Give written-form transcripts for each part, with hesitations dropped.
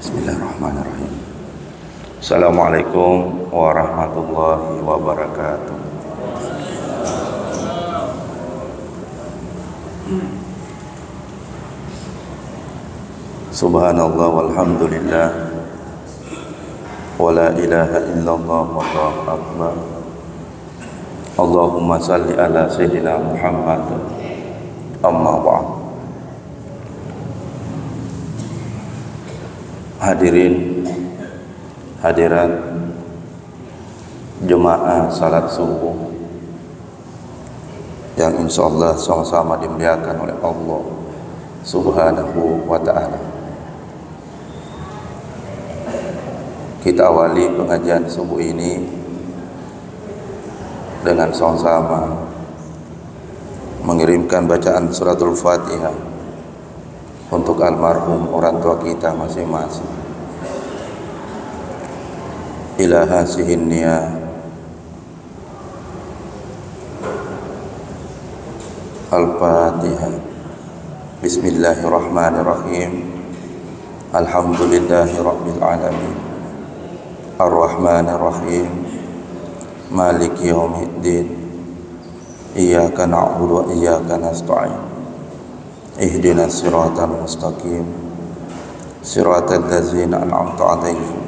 Bismillahirrahmanirrahim. Assalamualaikum warahmatullahi wabarakatuh. Subhanallah walhamdulillah wa la ilaha illallah wallahu akbar. Allahumma salli ala sayyidina Muhammad. Amma ba'd. Hadirin hadirat jemaah salat subuh yang insyaallah sama-sama dimuliakan oleh Allah Subhanahu wa ta'ala. Kita awali pengajian subuh ini dengan sama-sama mengirimkan bacaan suratul Fatihah untuk almarhum orang tua kita masing-masing. Ila hasihin niyah. Al-Fatihah. Bismillahirrahmanirrahim. Alhamdulillahi rabbil alamin. Ar-Rahmanirrahim. Maliki yaumiddin. Iyyaka na'budu wa iyyaka nasta'in. Ihdinas siratal mustaqim. Siratal ladzina an'amta 'alaihim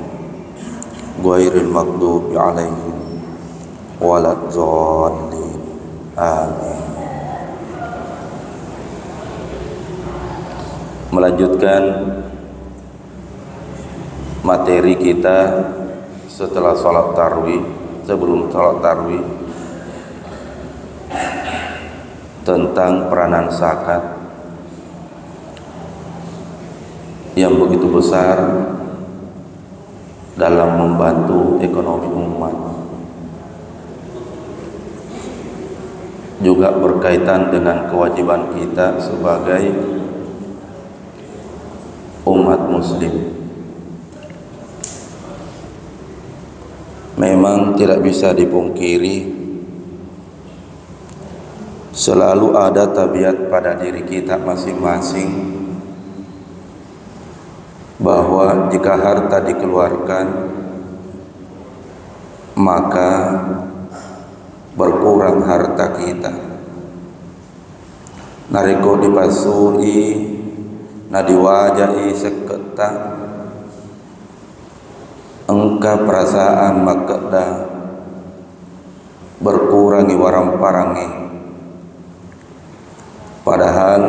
ghairil maghdubi 'alaihim waladdallin. Amin. Melanjutkan materi kita setelah salat tarawih, sebelum salat tarawih, tentang peranan zakat yang begitu besar dalam membantu ekonomi umat, juga berkaitan dengan kewajiban kita sebagai umat muslim. Memang tidak bisa dipungkiri, selalu ada tabiat pada diri kita masing-masing bahwa jika harta dikeluarkan maka berkurang harta kita. Nariko dipasui nadiwajai seketa engka perasaan makeda berkurangi warang parangi, padahal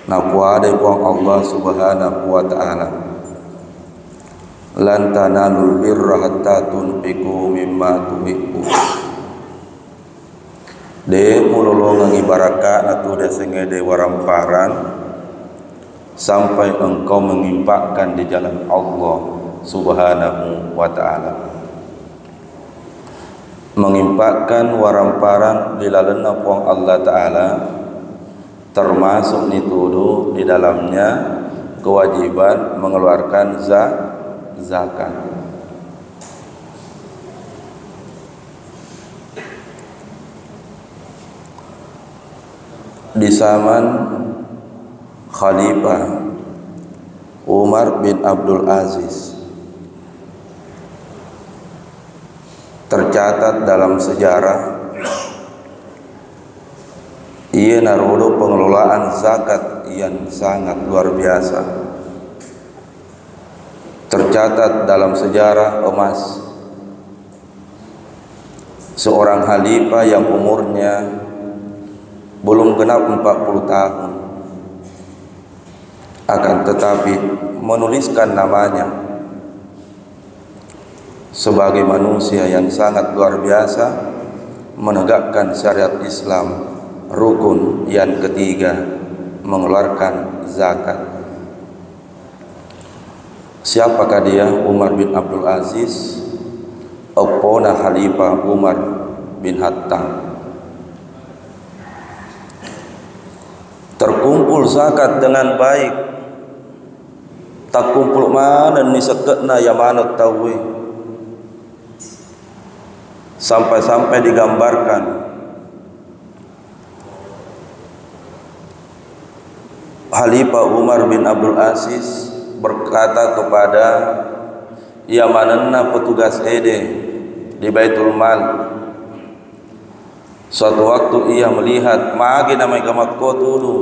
nakuade puang Allah Subhanahu wa ta'ala, lan tanalul birra hatta tunfiqu mimma tuhibbu. De mulolongang ibaraka atu de sengede waramparan sampai engkau mengimpakkan di jalan Allah Subhanahu wa ta'ala. Mengimpakkan waramparan dilalena puang Allah ta'ala termasuk dituduh di dalamnya kewajiban mengeluarkan zakat. Di zaman Khalifah Umar bin Abdul Aziz tercatat dalam sejarah ia narudo pengelolaan zakat yang sangat luar biasa. Tercatat dalam sejarah emas, seorang khalifah yang umurnya belum genap 40 tahun, akan tetapi menuliskan namanya sebagai manusia yang sangat luar biasa menegakkan syariat Islam. Rukun yang ketiga, mengeluarkan zakat. Siapakah dia? Umar bin Abdul Aziz, opona Khalifah Umar bin Khattab. Terkumpul zakat dengan baik, tak kumpul mana ni seketna yang mana tahu. Sampai-sampai digambarkan Khalifah Umar bin Abdul Aziz berkata kepada ia manenna petugas ede di Baitul Mal. Suatu waktu ia melihat magi namai gamakko dulu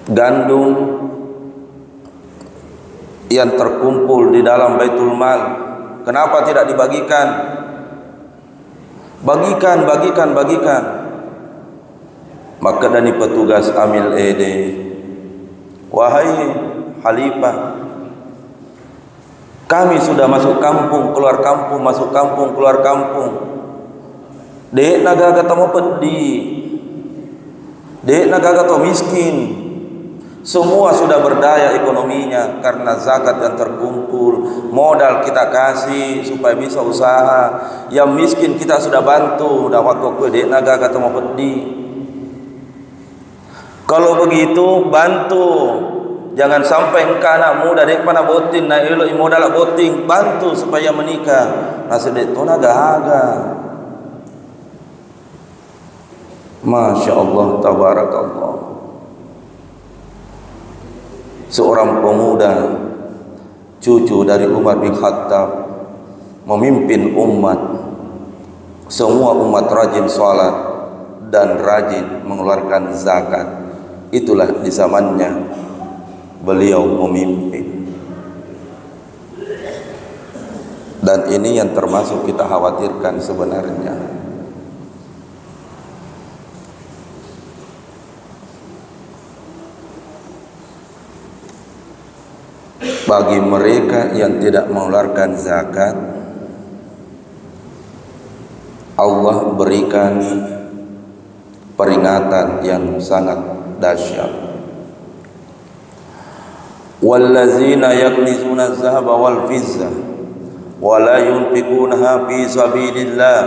gandum yang terkumpul di dalam Baitul Mal. Kenapa tidak dibagikan? Bagikan. Maka dari petugas amil ede, wahai Khalifah, kami sudah masuk kampung, keluar kampung, masuk kampung, keluar kampung. Dek naga kata mau pedih, dek naga kata miskin. Semua sudah berdaya ekonominya karena zakat yang terkumpul, modal kita kasih supaya bisa usaha. Yang miskin kita sudah bantu, dah waktu dek naga kata mau pedih. Kalau begitu bantu, jangan sampai engkau anak muda dek pana botin na elo modal boting, bantu supaya menikah. Nasi dek to naga. Masya Allah, tabarakallah. Seorang pemuda cucu dari Umar bin Khattab memimpin umat. Semua umat rajin sholat dan rajin mengeluarkan zakat. Itulah di zamannya beliau memimpin. Dan ini yang termasuk kita khawatirkan sebenarnya. Bagi mereka yang tidak mengeluarkan zakat, Allah berikan peringatan yang sangat dahsyat. Wallazina yaknizuna az-zahaba wal fiddah wa la yunfiqunaha fi sabilillah.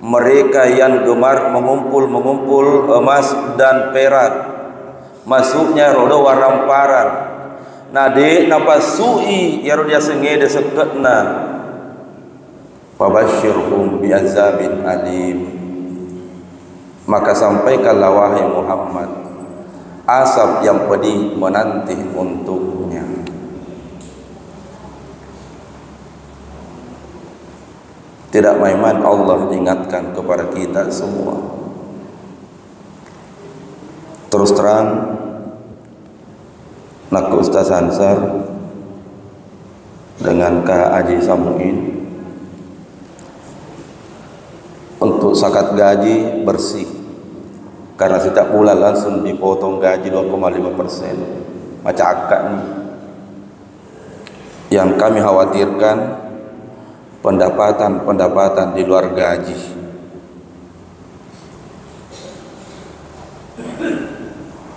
Mereka yang gemar mengumpul emas dan perak, masuknya rodo waramparan. Nade napa sui ya dia sengede seketna. Fabashshirhum bi'azabin alim. Maka sampaikanlah wahai Muhammad, azab yang pedih menanti untuknya. Tidak main-main Allah ingatkan kepada kita semua. Terus terang nak Ustaz Ansar dengan Kak Haji Samuin untuk zakat gaji bersih, karena setiap bulan langsung dipotong gaji 2,5%. Macam akad nih. Yang kami khawatirkan pendapatan di luar gaji.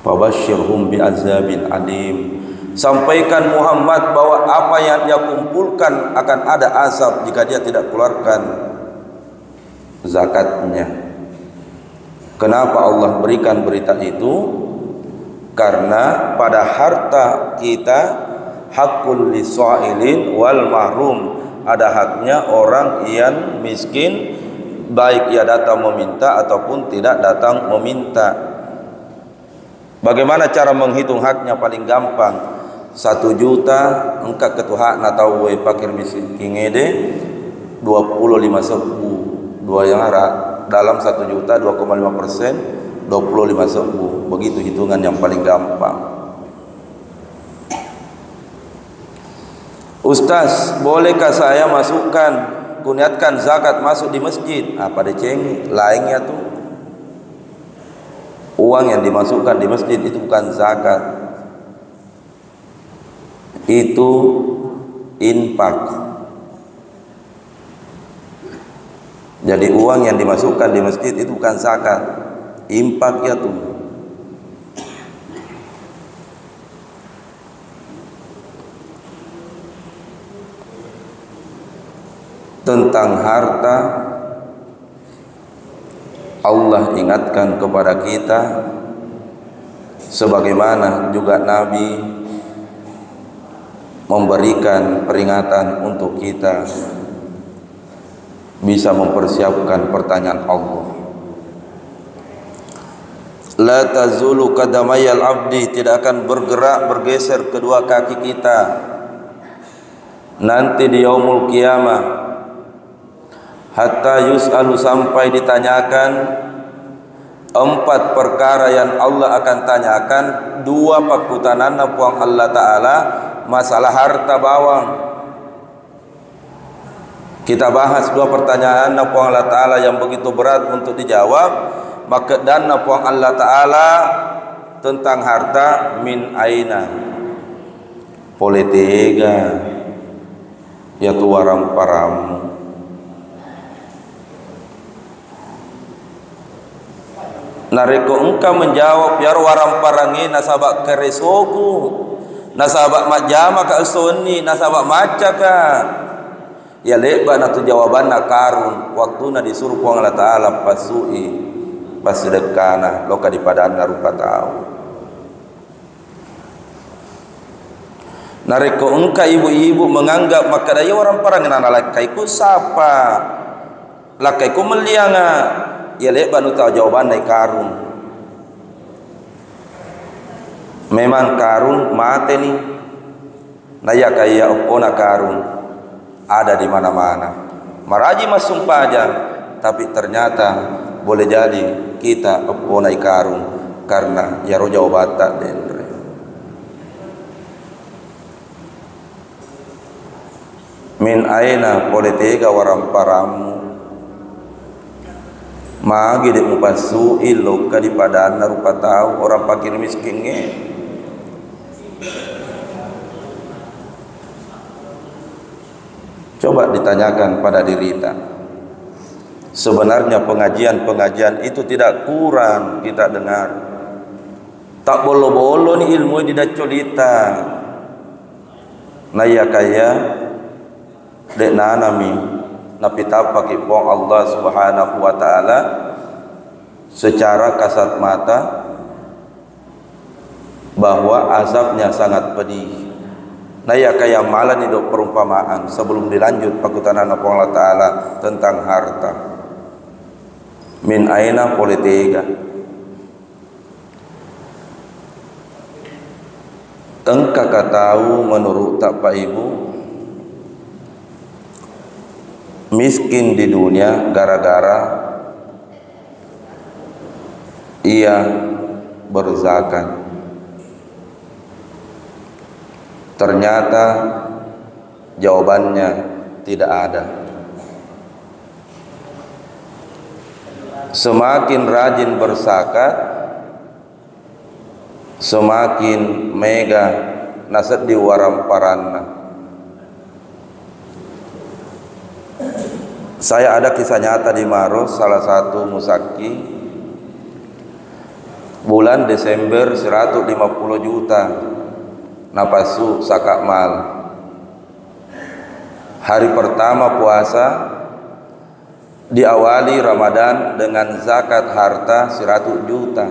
Fabashshirhum bi'azabin alim. Sampaikan Muhammad bahwa apa yang dia kumpulkan akan ada azab jika dia tidak keluarkan zakatnya. Kenapa Allah berikan berita itu? Karena pada harta kita hakul lisailin wal mahrum, ada haknya orang yang miskin, baik ia datang meminta ataupun tidak datang meminta. Bagaimana cara menghitung haknya? Paling gampang, 1 juta engkau ketuhak na tahu pakir miskin kingede 25.000, dua yang harap dalam 1 juta 2,5%, 25.000. Begitu hitungan yang paling gampang. Ustaz, bolehkah saya masukkan, kuniatkan zakat masuk di masjid? Apa dicengi? Lainnya tuh uang yang dimasukkan di masjid itu bukan zakat, itu infak. Jadi uang yang dimasukkan di masjid itu bukan zakat, infak ya tuh. Tentang harta, Allah ingatkan kepada kita, sebagaimana juga Nabi memberikan peringatan untuk kita bisa mempersiapkan pertanyaan Allah. La tazulu qadamayal abdi, tidak akan bergerak bergeser kedua kaki kita nanti di yaumul qiyamah, hatta yus'alu, sampai ditanyakan 4 perkara yang Allah akan tanyakan. 2 pakutanana puang Allah Ta'ala masalah harta bawang. Kita bahas 2 pertanyaan puang Allah Ta'ala yang begitu berat untuk dijawab. Maka dana puang Allah Ta'ala tentang harta, min aina, politiga ya tu warang paramu. Nareko engkau menjawab ya warang parangi nasabak keresoku, nasabak majama ka usoni, nasabak maca ka. Ya leba na tu jawaban na karun waktu na disuruh puang Allah Ta'ala pasui pasedekana loka di padan rupa tahu. Nareko engka ibu-ibu menganggap maka daya orang parang nana lakaiku sapa, lakaiku melianga. Ya leba nu tahu jawaban nai karun. Memang karun mate ni naya kaya opona karun ada di mana-mana. Maraji masung pajang, tapi ternyata boleh jadi kita opona karun karena ya roja obata denre. Min aina politiga waram paramu magi dek mupasu ilo ka di padana rupa tahu orang fakir miskin nge. Coba ditanyakan pada diri kita. Sebenarnya pengajian-pengajian itu tidak kurang kita dengar. Tak bolo-bolo ni ilmu di dacolita. Naya kaya dek nanami napita pakai pong Allah Subhanahu wa taala secara kasat mata bahwa azabnya sangat pedih. Naya kaya malan itu perumpamaan sebelum dilanjut pakutanana pong Allah taala tentang harta. Min aina politiga, engkau tahu menurut tak Pak Ibu, miskin di dunia gara-gara ia berzakat. Ternyata jawabannya tidak ada. Semakin rajin berzakat, semakin mega nasad di waram paranna. Saya ada kisah nyata di Maros, salah satu musaki bulan Desember 150 juta napasu sakakmal. Hari pertama puasa diawali Ramadan dengan zakat harta 100 juta.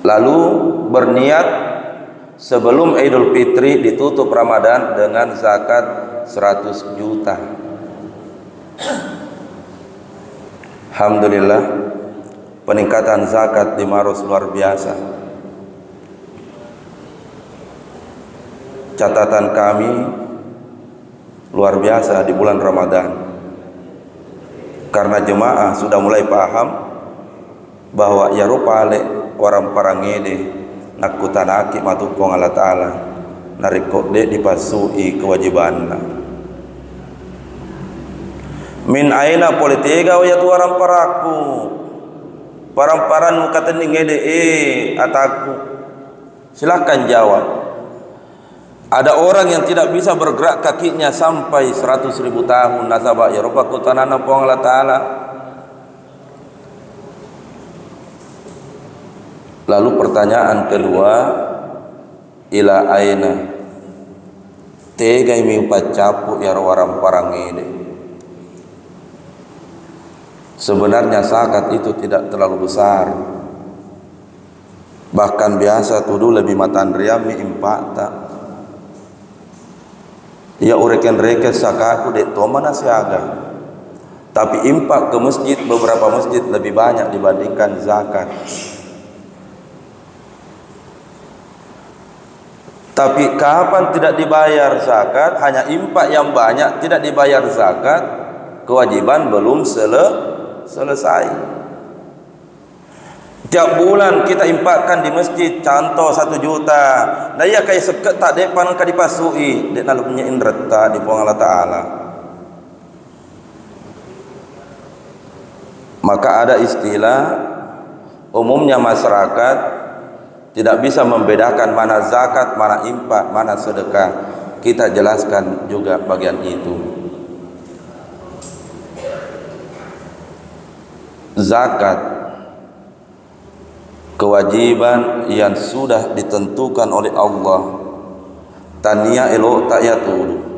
Lalu berniat sebelum Idul Fitri ditutup Ramadan dengan zakat 100 juta. Alhamdulillah peningkatan zakat di Maros luar biasa. Catatan kami luar biasa di bulan Ramadan. Karena jemaah sudah mulai paham bahwa ya rupale orang parangede nakutanaki matupong Allah Ta'ala narikok de dipasui kewajibanna. Min aina politiga ya tu orang paraku paran-paran kata ni ngede ataku. Silakan jawab. Ada orang yang tidak bisa bergerak kakinya sampai 100.000 tahun nasabah ya rupa kutanana puang Allah Ta'ala. Lalu pertanyaan kedua, ila aina tegai mi pacapu ya waram parang ini. Sebenarnya zakat itu tidak terlalu besar. Bahkan biasa tuduh lebih matandria mi impata. Ya ureken reken sakaku dek toma nasiaga Tapi infak ke masjid, beberapa masjid lebih banyak dibandingkan zakat. Tapi kapan tidak dibayar zakat, hanya infak yang banyak tidak dibayar zakat, kewajiban belum selesai. Tiap bulan kita infakkan di masjid, contoh 1 juta. Nah ya kayak seket tak depan ka dipasui, dek nalupnya inreta di puang Allah Ta'ala. Maka ada istilah, umumnya masyarakat tidak bisa membedakan mana zakat, mana infak, mana sedekah. Kita jelaskan juga bagian itu. Zakat, kewajiban yang sudah ditentukan oleh Allah. Tania elo tak yatul.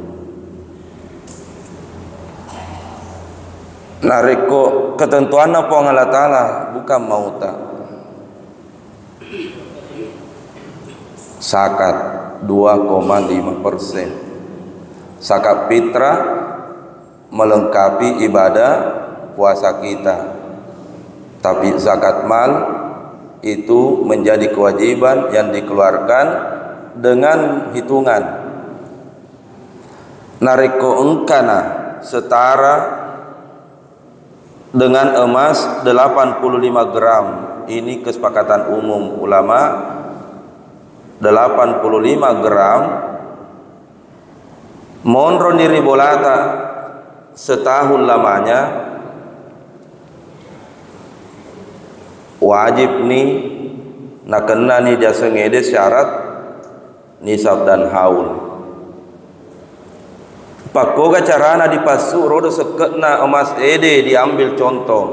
Nareko ketentuan apa Allah Ta'ala bukan mau tak. Zakat 2,5%. Zakat fitrah melengkapi ibadah puasa kita. Tapi zakat mal itu menjadi kewajiban yang dikeluarkan dengan hitungan. Nareko engkana setara dengan emas 85 gram. Ini kesepakatan umum ulama. 85 gram monro niri bolata setahun lamanya wajib nih nak kena nih jasa ngede syarat nisab dan haul. Pakoga carana dipasu rodo seketna emas ede diambil contoh.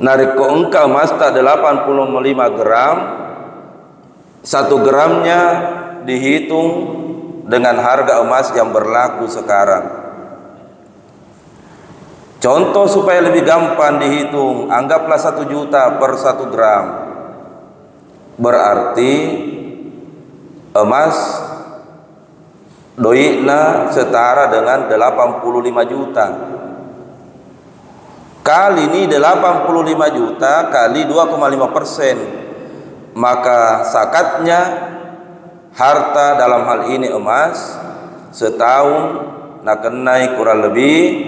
Nariko engka emas tak 85 gram. 1 gramnya dihitung dengan harga emas yang berlaku sekarang. Contoh supaya lebih gampang dihitung, anggaplah 1 juta per 1 gram. Berarti emas doina setara dengan 85 juta. Kali ini 85 juta kali 2,5%. Maka zakatnya harta dalam hal ini emas setahun nak kenai kurang lebih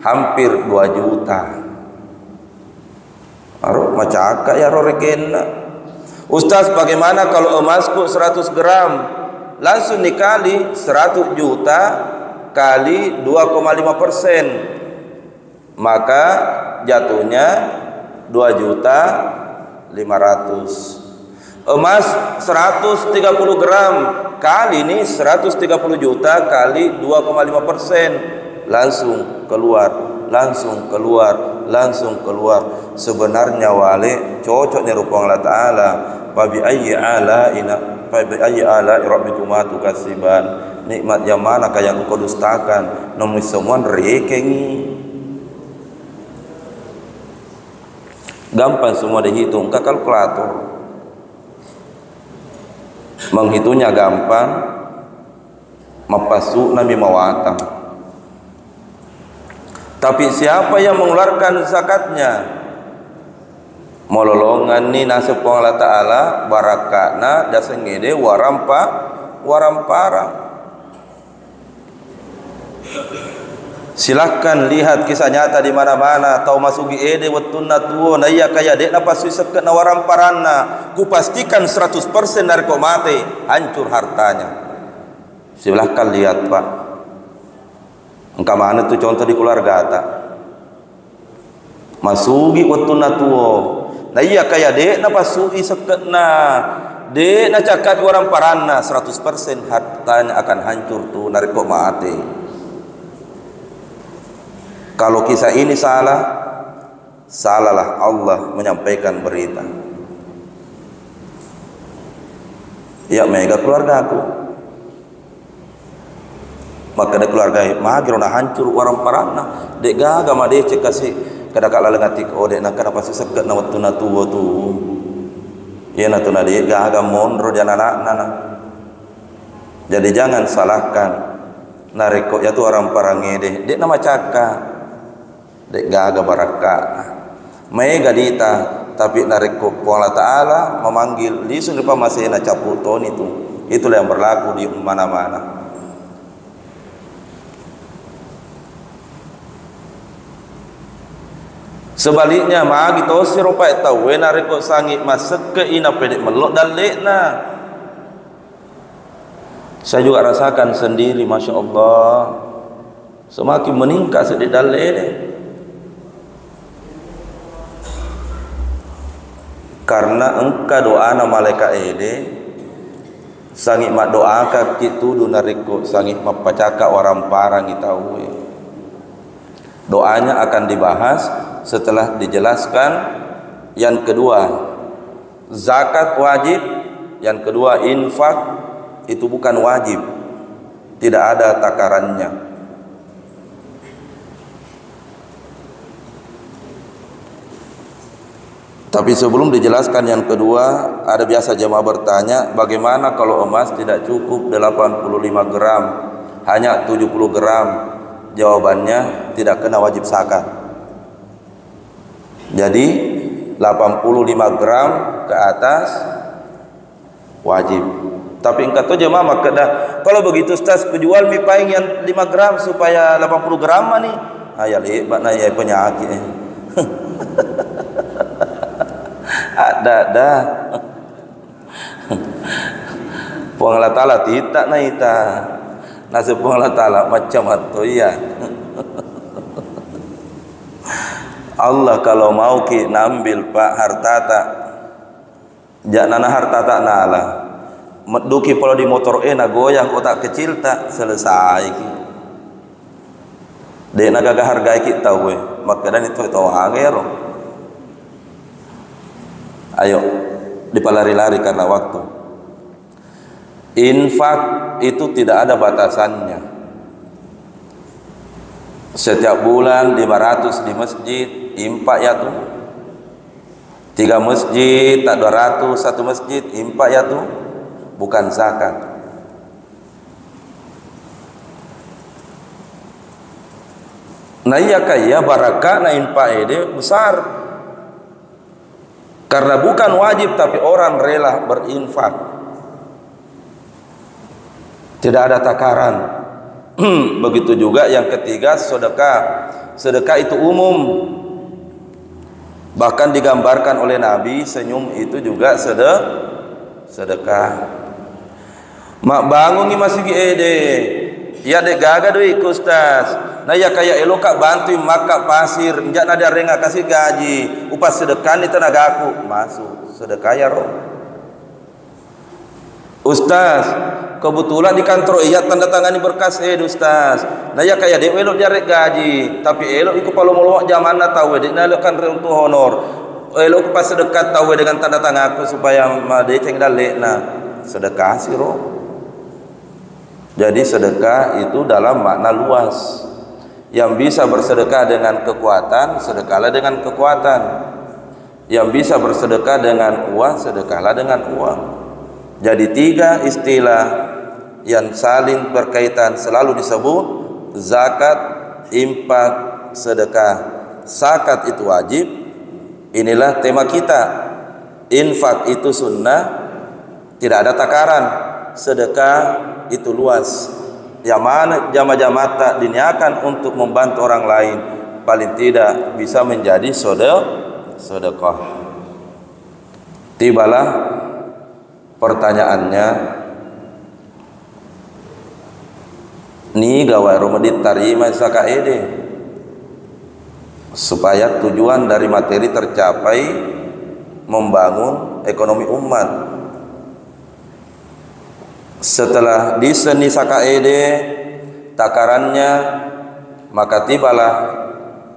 hampir 2 juta. Aro macaka ya rorekena. Ustaz, bagaimana kalau emasku 100 gram? Langsung dikali 100 juta kali 2,5%. Maka jatuhnya 2 juta 500. Emas 130 gram kali ini 130 juta kali 2,5%, langsung keluar, langsung keluar, langsung keluar. Sebenarnya wale cocoknya rupa Allah Ta'ala. Fabi ayyi ala rabbikuma tukasiban. Nikmat yang manakah yang engkau dustakan? Nomor semua rekengi. Gampang semua dihitung ke kalkulator. Menghitungnya gampang, mapasu nabi mawatang. Tapi siapa yang mengeluarkan zakatnya? Mololongan ni nasib Allah Ta'ala barakana dasengede waramparang. Silakan lihat kisah nyata di mana-mana. Tau masuki ede wetuna tuo na iya kaya dek napa seket na waramparanna. Ku pastikan 100% dari kau mati hancur hartanya. Silakan lihat Pak. Engkau mana tu contoh di keluarga tak? Masuki wetuna tuo na iya kaya dek napa sui seket na dek na cakat waramparanna 100% hartanya akan hancur tu dari kau mati. Kalau kisah ini salah, salahlah Allah menyampaikan berita. Ya mega keluarga aku. Maka ada keluarga magirona hancur orang parana. Dek gaga ma dek kasih kadakala lengatik ode nak kenapa sesekat na waktu na tuwo tu. Ya na tu na dek gaga monro dan anak-anak. Jadi jangan salahkan nareko ya tu orang parangede. Dek nama caka. dek gaga baraka mega dita tapi nareko Allah Ta'ala memanggil lisun depan masena caputon itulah yang berlaku di mana-mana. Sebaliknya magi to siropa eta we nareko sangi masuk ke ina pedek melok dan lekna. Saya juga rasakan sendiri, Masya Allah, semakin meningkat sedih dalil karena engkau doa na malaikat ede sangi mak doa ka kitu dunariko sangi mapacaka orang parang itawe doanya akan dibahas setelah dijelaskan yang kedua zakat wajib, yang kedua infak itu bukan wajib, tidak ada takarannya. Tapi sebelum dijelaskan yang kedua, ada biasa jemaah bertanya, bagaimana kalau emas tidak cukup 85 gram, hanya 70 gram? Jawabannya tidak kena wajib zakat. Jadi 85 gram ke atas wajib. Tapi engkau tuh jemaah maka dah kalau begitu Ustaz penjual mie paing yang 5 gram supaya 80 gram nih. Ayah lebat na ya penyakit. Ada. Puang Ta'ala tidak na ita. Nasib Puang Ta'ala macam itu ya. Allah kalau mau ki nambil pak hartata jangan hartata nala meduki kalau di motor na goyang kotak kecil tak selesai ki dek naga hargai kita we maka dan itu angero ayo dipalari-lari karena waktu. Infak itu tidak ada batasannya. Setiap bulan 500 di masjid impak ya tuh 3 masjid tak 200 1 masjid impak ya tuh bukan zakat. Nah iya kaya barakah na impak ini besar karena bukan wajib tapi orang rela berinfak, tidak ada takaran. Begitu juga yang ketiga sedekah. Sedekah itu umum, bahkan digambarkan oleh Nabi senyum itu juga sedekah. Mak bangun ni masih ede ya dek gaga doi Ustaz nah ya kayak elok kak bantu maka pasir njak nada renga kasih gaji upah sedekah ni tenaga aku masuk sedekah ya roh Ustaz kebetulan di kantor iya tanda tangani berkas Ustaz nah ya kayak dek elok jarek gaji tapi elok ikut palu molok zaman tahu dek nalok kan untuk honor elok pas sedekah tahu dengan tanda tangan aku supaya made ceng dalek nah sedekah sih roh. Jadi sedekah itu dalam makna luas. Yang bisa bersedekah dengan kekuatan, sedekahlah dengan kekuatan. Yang bisa bersedekah dengan uang, sedekahlah dengan uang. Jadi 3 istilah yang saling berkaitan selalu disebut zakat, infak, sedekah. Zakat itu wajib. Inilah tema kita. Infak itu sunnah, tidak ada takaran. Sedekah itu luas, yang mana jamaah-jamaah tak diniakan untuk membantu orang lain paling tidak bisa menjadi sedekah. Tibalah pertanyaannya, ni gawai rumedit tarima sakaede supaya tujuan dari materi tercapai membangun ekonomi umat. Setelah diseni sakaede takarannya, maka tibalah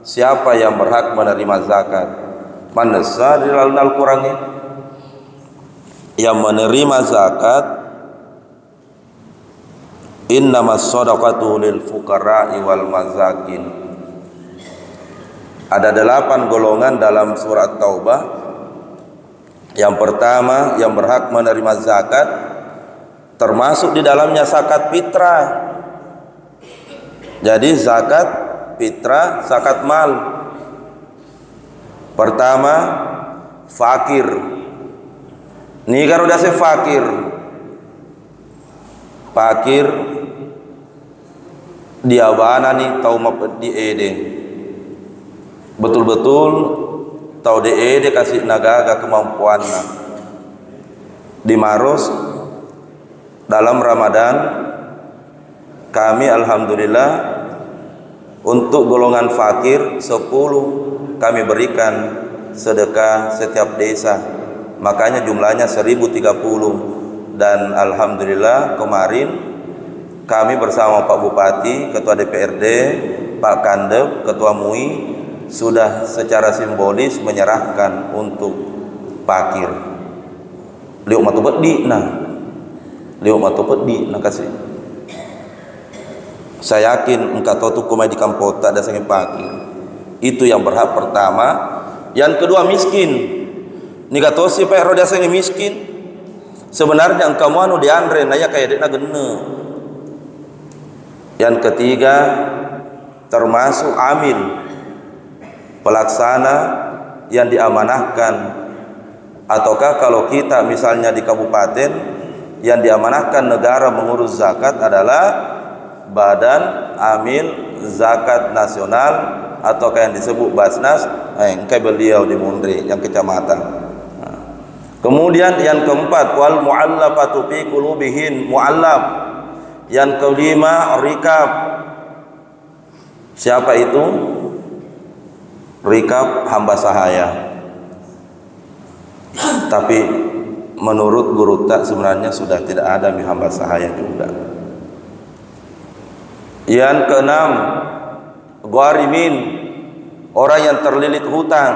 siapa yang berhak menerima zakat. Manasa di dalam Al-Quran yang menerima zakat, innamas shadaqatu lil fuqara'i wal masakin. Ada 8 golongan dalam surat Taubah. Yang pertama yang berhak menerima zakat, termasuk di dalamnya zakat fitrah. Jadi zakat fitrah, zakat mal Pertama, fakir. Ni kalau udah fakir, fakir dia bana ni tau map di ede. Betul-betul tau de ede kasih nagaga kemampuanna. Di Maros dalam Ramadan kami alhamdulillah untuk golongan fakir 10 kami berikan sedekah setiap desa, makanya jumlahnya 1030. Dan alhamdulillah kemarin kami bersama Pak Bupati, Ketua DPRD, Pak Kandep, Ketua MUI sudah secara simbolis menyerahkan untuk fakir. Liuk matu pedi nah kasih. Saya yakin engkau tahu tuh kumai di kampot tak ada sangat fakir. Itu yang berhak pertama. Yang kedua miskin. Ni kata si Pak Roda sangat miskin. Sebenarnya engkau mau anu diandre naya kayak dekna gene. Yang ketiga termasuk amil, pelaksana yang diamanahkan. Ataukah kalau kita misalnya di kabupaten yang diamanahkan negara mengurus zakat adalah Badan Amil Zakat Nasional atau yang disebut Basnas, kayak beliau di Mundri yang kecamatan. Kemudian yang keempat, wal mu'allafatu fi qulubihin, mu'allaf. Yang kelima, rikab. Siapa itu? Rikab hamba sahaya. Tapi menurut guru tak sebenarnya sudah tidak ada hamba sahaya juga. Yang keenam, gharimin, orang yang terlilit hutang.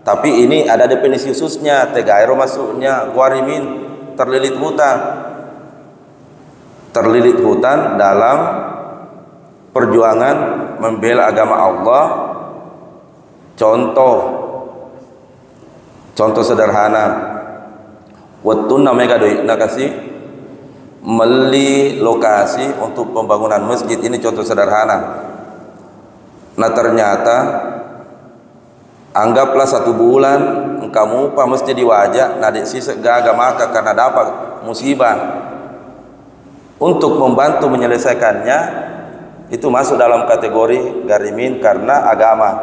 Tapi ini ada definisi khususnya, tegairo masuknya gharimin, terlilit hutang. Terlilit hutang dalam perjuangan membela agama Allah. Contoh sederhana, wetun namanya kadoi nak kasih meli lokasi untuk pembangunan masjid. Ini contoh sederhana. Nah ternyata anggaplah 1 bulan engkau upah masjid di wajah, nah sisa gaga maka karena dapat musibah. Untuk membantu menyelesaikannya itu masuk dalam kategori garimin karena agama.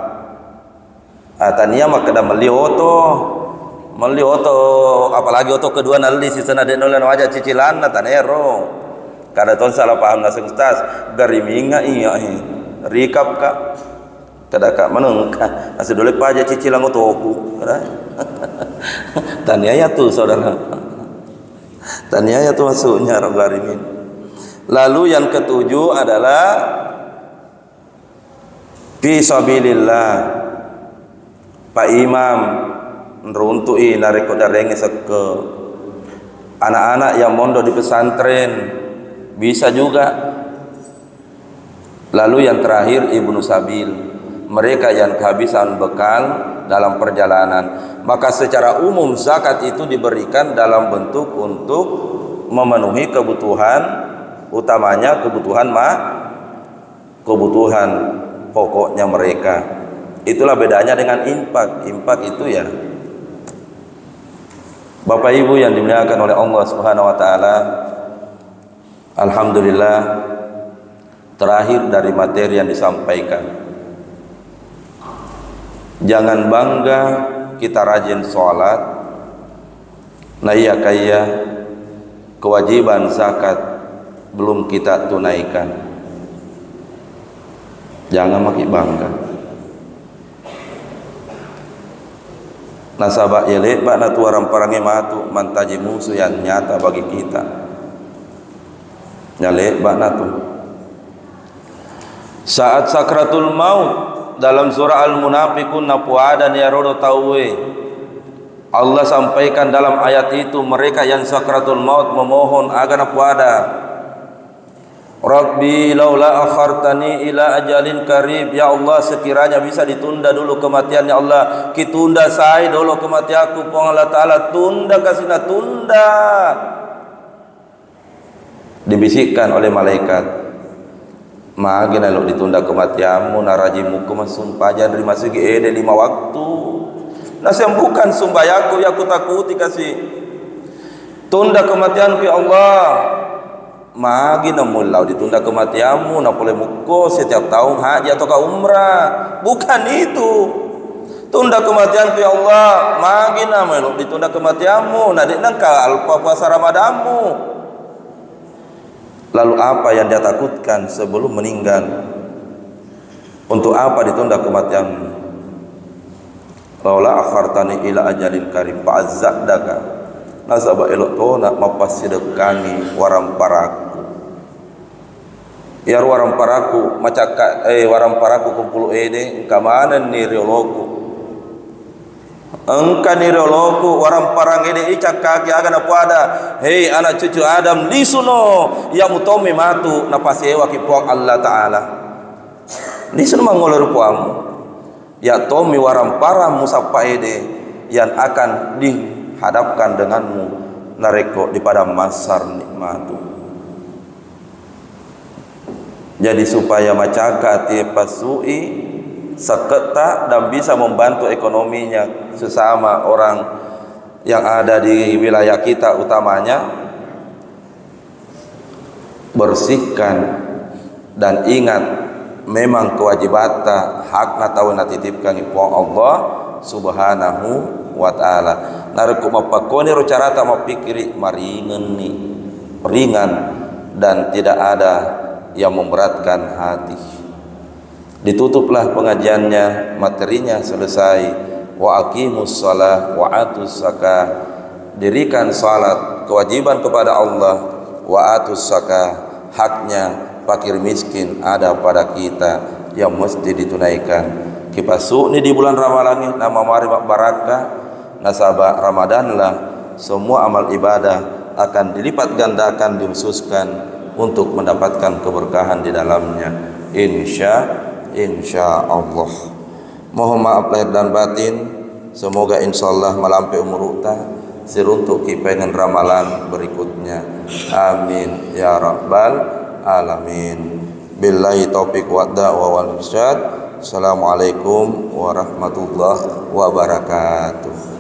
Tania maka dah meli oto, apalagi oto kedua nali sisa nade nolan wajah cicilan na tanero. Kada ton salah paham na ustaz, gariminga iya rikap ka. Kada ka menengka, asal dole paja cicilan otoku. Tania ya tuh saudara. Tania ya tuh masuknya garimin. Lalu yang ketujuh adalah fi sabilillah. Pak Imam neruntui nareko darengi ke anak-anak yang mondok di pesantren bisa juga. Lalu yang terakhir Ibnu Sabil, mereka yang kehabisan bekal dalam perjalanan. Maka secara umum zakat itu diberikan dalam bentuk untuk memenuhi kebutuhan utamanya, kebutuhan pokoknya mereka. Itulah bedanya dengan infak. Infak itu ya Bapak Ibu yang dimuliakan oleh Allah Subhanahu wa taala. Alhamdulillah, terakhir dari materi yang disampaikan, jangan bangga kita rajin sholat, nah iya kaya kewajiban zakat belum kita tunaikan. Jangan makin bangga. Nasabah yele bak na tuaram parange matu mantaji musuh yang nyata bagi kita. Nyale bak na tu. Saat sakratul maut dalam surah Al-Munafiqun napuada ya rodo tauwe. Allah sampaikan dalam ayat itu mereka yang sakratul maut memohon agar napuada. Rabbi laula akhartani ila ajalin karib, ya Allah sekiranya bisa ditunda dulu kematian, ya Allah kitunda saya dulu kematianku, pong Allah Ta'ala tunda kasina tunda. Dibisikkan oleh malaikat, magina lo ditunda kematianmu narajimu kemasum pajan dari masuki ede 5 waktu. bukan sumbayaku ya aku takuti kasih. Tunda kematianku ya Allah. Magi na mulau ditunda kematianmu, na boleh muko setiap tahun haji atau ke umrah. Bukan itu. Tunda kematianku ya Allah. Magi na melu ditunda kematianmu, na dinangka alpa puasa Ramadanmu. Lalu apa yang dia takutkan sebelum meninggal? Untuk apa ditunda kematianmu? Laula akhartani ila ajalin karim fa'azzadaka. Nasaba elok tona mapasidekani waram paraku. Ya waram paraku macaka waram paraku kumpul ede kamana ni rioloku. Engka ni rioloku waram parang ede icakaki agana pada. Hei anak cucu Adam lisuno ya mutomi matu napasewa kipuang Allah Taala. Lisuno mangolor puamu. Ya tomi waram parang musapa ede yang akan dihadapkan denganmu nareko di pada masar nikmatu. Jadi supaya macaka tiepasui seketa dan bisa membantu ekonominya sesama orang yang ada di wilayah kita, utamanya bersihkan dan ingat memang kewajibata hak tahu natitipkan ipo Allah Subhanahu wa taala. Nareku mapakoni ro carata mapikiri ringan dan tidak ada yang memberatkan hati. Ditutuplah pengajiannya, materinya selesai. Wa aqimus shalah wa atus zakah. Dirikan salat, kewajiban kepada Allah. Wa atus zakah, haknya fakir miskin ada pada kita yang mesti ditunaikan. Kipasu ni di bulan Ramadan nama mari barakah nasabah Ramadan lah semua amal ibadah akan dilipat gandakan dikhususkan untuk mendapatkan keberkahan di dalamnya insya Allah. Mohon maaf lahir dan batin. Semoga insyaallah melampaui umur uta seruntuk kipengen ramalan berikutnya. Amin ya rabbal alamin. Billahi taufiq wa da'wa wal irsyad. Assalamualaikum warahmatullahi wabarakatuh.